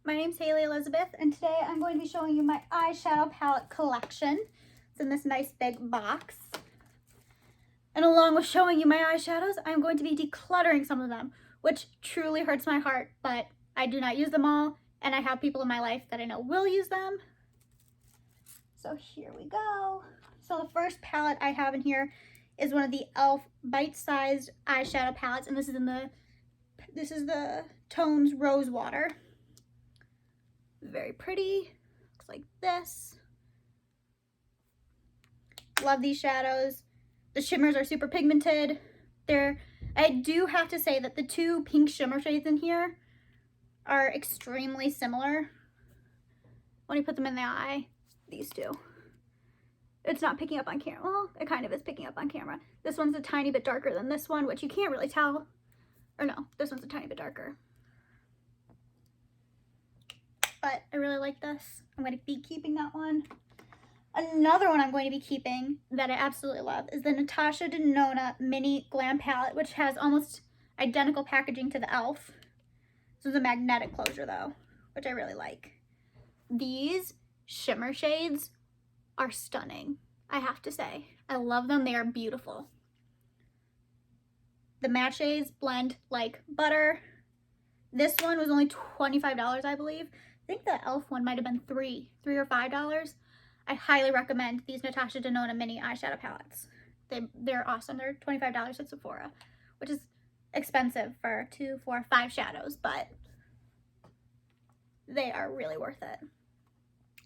My name's Haley Elizabeth, and today I'm going to be showing you my eyeshadow palette collection. It's in this nice big box. And along with showing you my eyeshadows, I'm going to be decluttering some of them, which truly hurts my heart, but I do not use them all, and I have people in my life that I know will use them. So here we go. So the first palette I have in here is one of the e.l.f. bite-sized eyeshadow palettes, and this is the Tones Rose Water. Very pretty. Looks like this. Love these shadows. The shimmers are super pigmented. I do have to say that the two pink shimmer shades in here are extremely similar. When you put them in the eye, these two. It's not picking up on camera. Well, it kind of is picking up on camera. This one's a tiny bit darker than this one, which you can't really tell. Or no, this one's a tiny bit darker. But I really like this. I'm going to be keeping that one. Another one I'm going to be keeping that I absolutely love is the Natasha Denona Mini Glam Palette, which has almost identical packaging to the e.l.f. This is a magnetic closure though, which I really like. These shimmer shades are stunning, I have to say. I love them. They are beautiful. The matte shades blend like butter. This one was only $25, I believe. I think the e.l.f. one might have been $3 or $5. I highly recommend these Natasha Denona Mini eyeshadow palettes. They're awesome. They're $25 at Sephora, which is expensive for 2, 4, 5 shadows, but they are really worth it.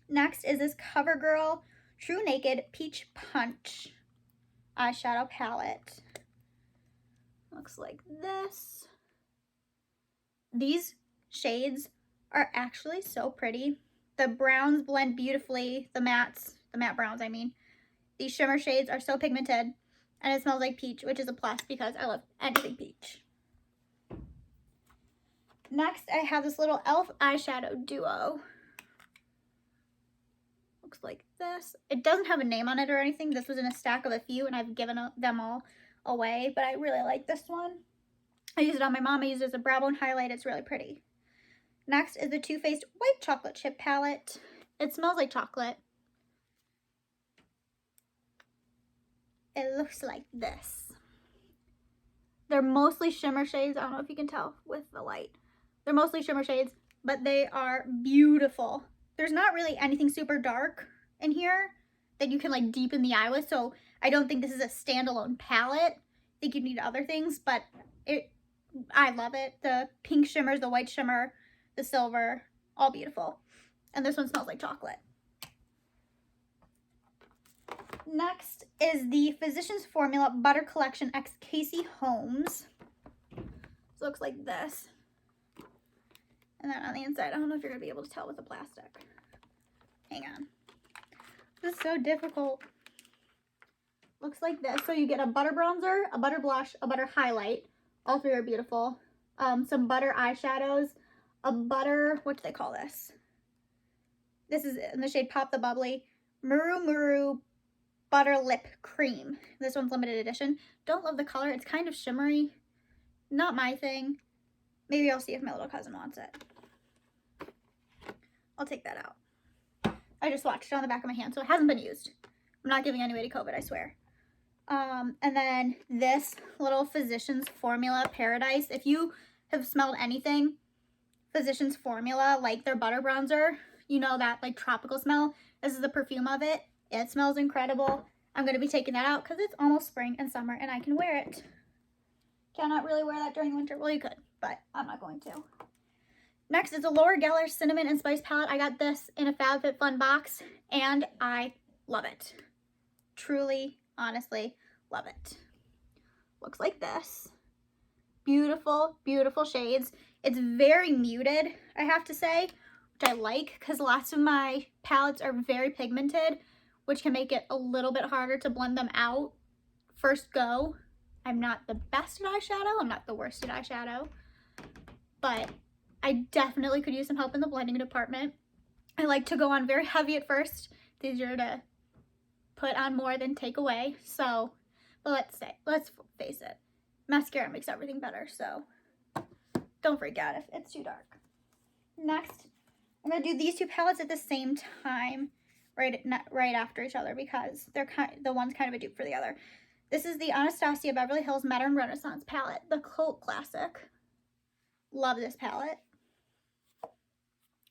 Next is this CoverGirl True Naked Peach Punch eyeshadow palette. Looks like this. These shades are actually so pretty. The browns blend beautifully, the matte browns, I mean. These shimmer shades are so pigmented, and it smells like peach, which is a plus because I love anything peach. Next, I have this little e.l.f. eyeshadow duo. Looks like this. It doesn't have a name on it or anything. This was in a stack of a few, and I've given them all away, but I really like this one. I use it on my mom. I use it as a brow bone highlight. It's really pretty. Next is the Too Faced White Chocolate Chip Palette. It smells like chocolate. It looks like this. They're mostly shimmer shades. I don't know if you can tell with the light. They're mostly shimmer shades, but they are beautiful. There's not really anything super dark in here that you can like deepen the eye with, so I don't think this is a standalone palette. I think you need other things, but I love it. The pink shimmers, the white shimmer, the silver, all beautiful. And this one smells like chocolate. Next is the Physicians Formula Butter Collection X Casey Holmes. This looks like this. And then on the inside, I don't know if you're going to be able to tell with the plastic. Hang on. This is so difficult. Looks like this. So you get a butter bronzer, a butter blush, a butter highlight. All three are beautiful. Some butter eyeshadows, a butter, what do they call this? This is in the shade Pop the Bubbly. Muru Muru Butter Lip Cream. This one's limited edition. Don't love the color. It's kind of shimmery. Not my thing. Maybe I'll see if my little cousin wants it. I'll take that out. I just swatched it on the back of my hand, so it hasn't been used. I'm not giving anybody COVID, I swear. And then this little Physicians Formula Paradise. If you have smelled anything Physicians Formula, like their butter bronzer, you know that like tropical smell. This is the perfume of it. It smells incredible. I'm going to be taking that out because it's almost spring and summer and I can wear it. Cannot really wear that during winter. Well, you could, but I'm not going to. Next is a Laura Geller Cinnamon and Spice Palette. I got this in a FabFitFun box and I love it. Truly, honestly, love it. Looks like this. Beautiful, beautiful shades. It's very muted, I have to say, which I like because lots of my palettes are very pigmented, which can make it a little bit harder to blend them out first go. I'm not the best at eyeshadow. I'm not the worst at eyeshadow, but I definitely could use some help in the blending department. I like to go on very heavy at first. It's easier to put on more than take away. So, but let's face it. Mascara makes everything better, so don't freak out if it's too dark. Next I'm going to do these two palettes at the same time, right after each other, because they're the one's kind of a dupe for the other. This is the Anastasia Beverly Hills Modern Renaissance palette, the cult classic. Love this palette.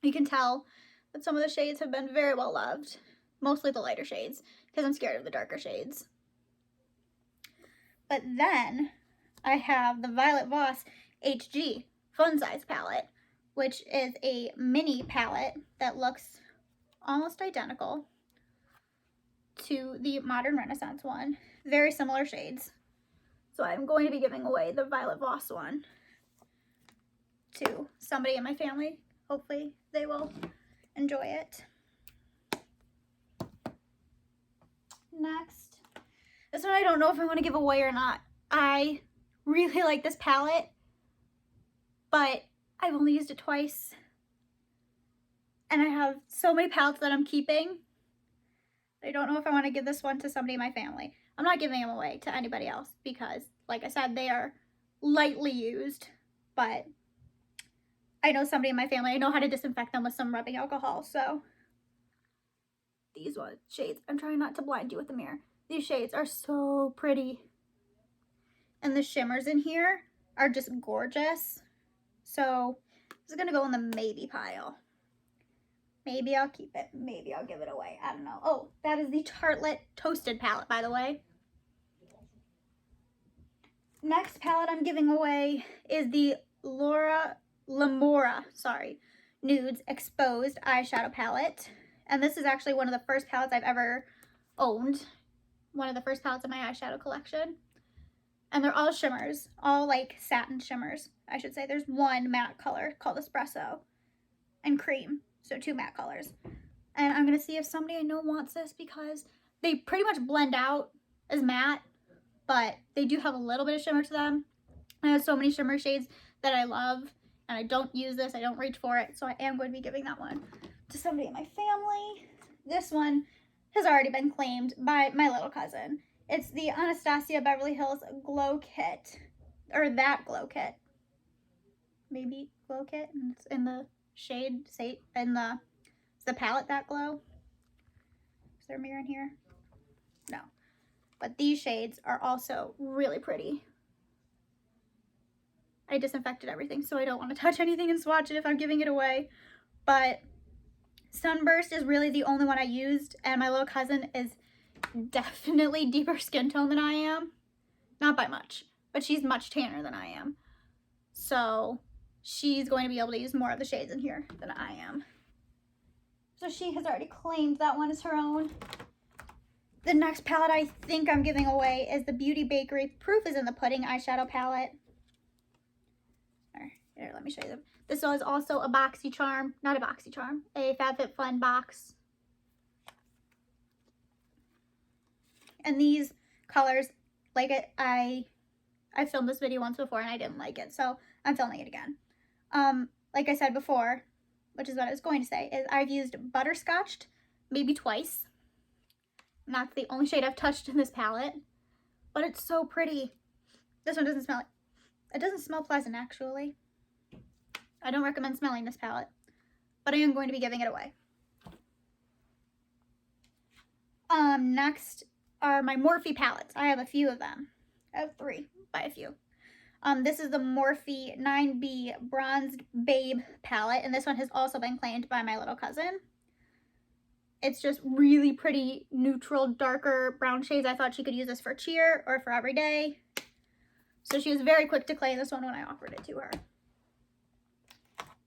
You can tell that some of the shades have been very well loved, mostly the lighter shades, because I'm scared of the darker shades. But then I have the Violet Voss HG Fun Size palette, which is a mini palette that looks almost identical to the Modern Renaissance one. Very similar shades. So I'm going to be giving away the Violet Voss one to somebody in my family. Hopefully they will enjoy it. Next, this one I don't know if I want to give away or not. I really like this palette, but I've only used it twice. And I have so many palettes that I'm keeping. I don't know if I want to give this one to somebody in my family. I'm not giving them away to anybody else because, like I said, they are lightly used, but I know somebody in my family, I know how to disinfect them with some rubbing alcohol, so these shades, I'm trying not to blind you with the mirror. These shades are so pretty. And the shimmers in here are just gorgeous. So this is going to go in the maybe pile. Maybe I'll keep it. Maybe I'll give it away. I don't know. Oh, that is the Tartelette Toasted palette, by the way. Next palette I'm giving away is the Lamora Nudes Exposed Eyeshadow Palette. And this is actually one of the first palettes I've ever owned. One of the first palettes in my eyeshadow collection. And they're all shimmers. All like satin shimmers, I should say. There's one matte color called Espresso and Cream. So 2 matte colors. And I'm going to see if somebody I know wants this because they pretty much blend out as matte, but they do have a little bit of shimmer to them. I have so many shimmer shades that I love, and I don't use this. I don't reach for it, so I am going to be giving that one to somebody in my family. This one has already been claimed by my little cousin. It's the Anastasia Beverly Hills Glow Kit, or that Glow Kit. Maybe Glow Kit, and it's in the shade, in the palette That Glow. Is there a mirror in here? No. But these shades are also really pretty. I disinfected everything, so I don't want to touch anything and swatch it if I'm giving it away. But Sunburst is really the only one I used, and my little cousin is definitely deeper skin tone than I am. Not by much, but she's much tanner than I am. So she's going to be able to use more of the shades in here than I am. So she has already claimed that one as her own. The next palette I think I'm giving away is the Beauty Bakery Proof is in the Pudding eyeshadow palette. Here, let me show you them. This is also a BoxyCharm, not a BoxyCharm, a FabFitFun box. And these colors, like I filmed this video once before and I didn't like it, so I'm filming it again. Like I said before, which is what I was going to say, is I've used Butterscotched maybe twice. And that's the only shade I've touched in this palette, but it's so pretty. This one doesn't smell, it doesn't smell pleasant actually. I don't recommend smelling this palette, but I am going to be giving it away. Next are my Morphe palettes. I have a few of them. I have 3 by a few. This is the Morphe 9B Bronzed Babe palette, and this one has also been claimed by my little cousin. It's just really pretty neutral, darker brown shades. I thought she could use this for cheer or for every day. So she was very quick to claim this one when I offered it to her.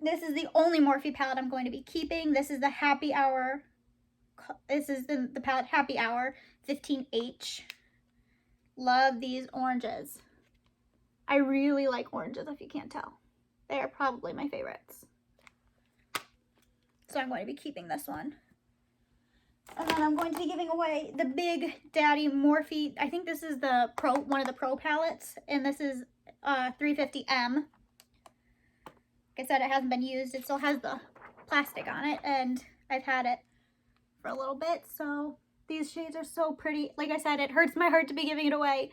This is the only Morphe palette I'm going to be keeping. This is the Happy Hour. This is the palette Happy Hour 15H. Love these oranges. I really like oranges, if you can't tell. They are probably my favorites. So I'm going to be keeping this one. And then I'm going to be giving away the Big Daddy Morphe. I think this is the one of the Pro palettes. And this is 350M. Like I said, it hasn't been used. It still has the plastic on it. And I've had it for a little bit. So these shades are so pretty. Like I said, it hurts my heart to be giving it away.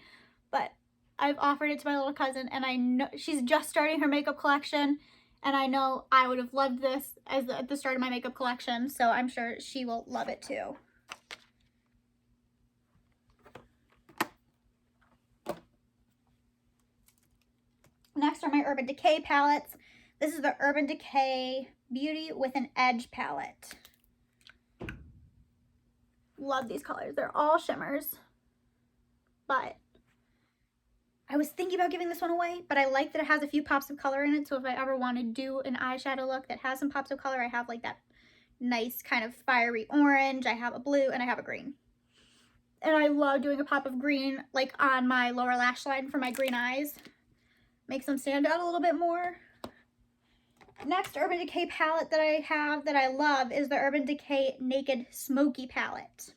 But I've offered it to my little cousin. And I know she's just starting her makeup collection. And I know I would have loved this at the start of my makeup collection, so I'm sure she will love it too. Next are my Urban Decay palettes. This is the Urban Decay Beauty with an Edge palette. Love these colors. They're all shimmers. But I was thinking about giving this one away, but I like that it has a few pops of color in it. So if I ever want to do an eyeshadow look that has some pops of color, I have like that nice kind of fiery orange. I have a blue and I have a green. And I love doing a pop of green like on my lower lash line for my green eyes. Makes them stand out a little bit more. Next Urban Decay palette that I have that I love is the Urban Decay Naked Smoky palette.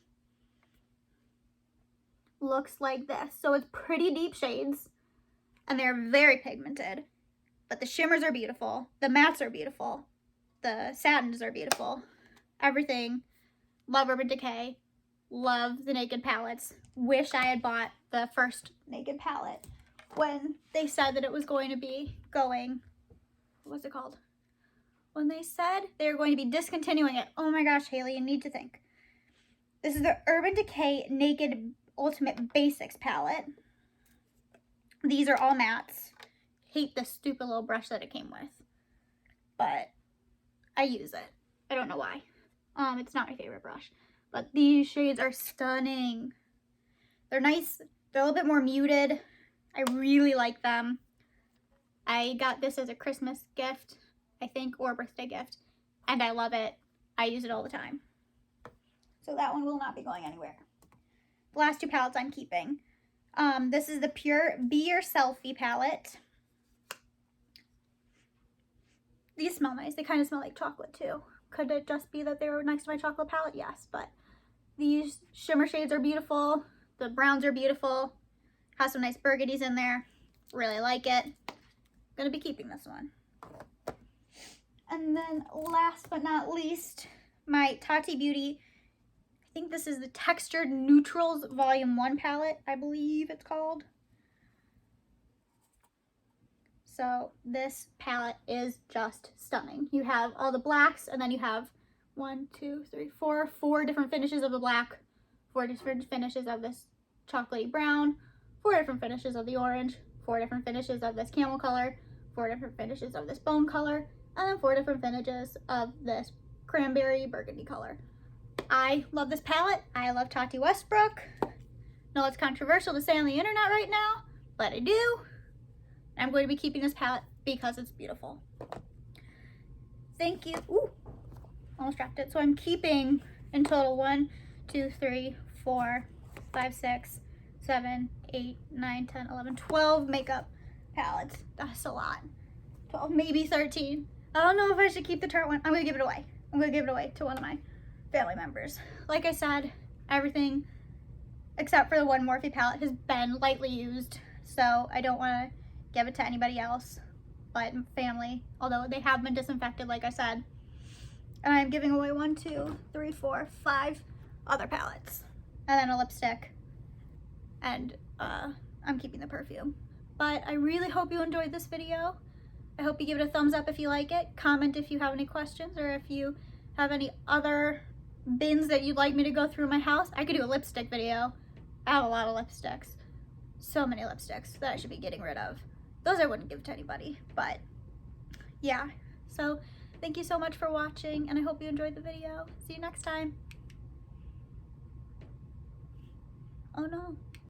Looks like this. So it's pretty deep shades and they're very pigmented, but the shimmers are beautiful. The mattes are beautiful. The satins are beautiful. Everything. Love Urban Decay. Love the Naked palettes. Wish I had bought the first Naked palette when they said that it was going to be going, what's it called? When they said they were going to be discontinuing it. Oh my gosh, Haley, you need to think. This is the Urban Decay Naked Ultimate Basics palette. These are all mattes. Hate the stupid little brush that it came with, but I use it. I don't know why. It's not my favorite brush, but these shades are stunning. They're nice. They're a little bit more muted. I really like them. I got this as a Christmas gift, I think, or a birthday gift, and I love it. I use it all the time. So that one will not be going anywhere. The last two palettes I'm keeping. This is the Pure Be Your Selfie palette. These smell nice. They kind of smell like chocolate too. Could it just be that they were next to my chocolate palette? Yes, but these shimmer shades are beautiful. The browns are beautiful. Has some nice burgundies in there. Really like it. Gonna be keeping this one. And then last but not least, my Tati Beauty, I think this is the Textured Neutrals Volume 1 palette, I believe it's called. So this palette is just stunning. You have all the blacks, and then you have 4 different finishes of the black, 4 different finishes of this chocolatey brown, 4 different finishes of the orange, 4 different finishes of this camel color, 4 different finishes of this bone color, and then 4 different finishes of this cranberry burgundy color. I love this palette. I love Tati Westbrook. No, it's controversial to say on the internet right now, but I do. I'm going to be keeping this palette because it's beautiful. Thank you. Ooh, almost dropped it. So I'm keeping in total 1, 2, 3, 4, 5, 6, 7, 8, 9, 10, 11, 12 makeup palettes. That's a lot. 12, maybe 13. I don't know if I should keep the Tarte one. I'm going to give it away. I'm going to give it away to one of my family members. Like I said, everything except for the one Morphe palette has been lightly used, so I don't want to give it to anybody else but family, although they have been disinfected like I said. And I'm giving away 1, 2, 3, 4, 5 other palettes, and then a lipstick, and I'm keeping the perfume. But I really hope you enjoyed this video. I hope you give it a thumbs up if you like it, comment if you have any questions, or if you have any other bins that you'd like me to go through my house. I could do a lipstick video. I have a lot of lipsticks. So many lipsticks that I should be getting rid of. Those I wouldn't give to anybody, but yeah. So thank you so much for watching, and I hope you enjoyed the video. See you next time. Oh no.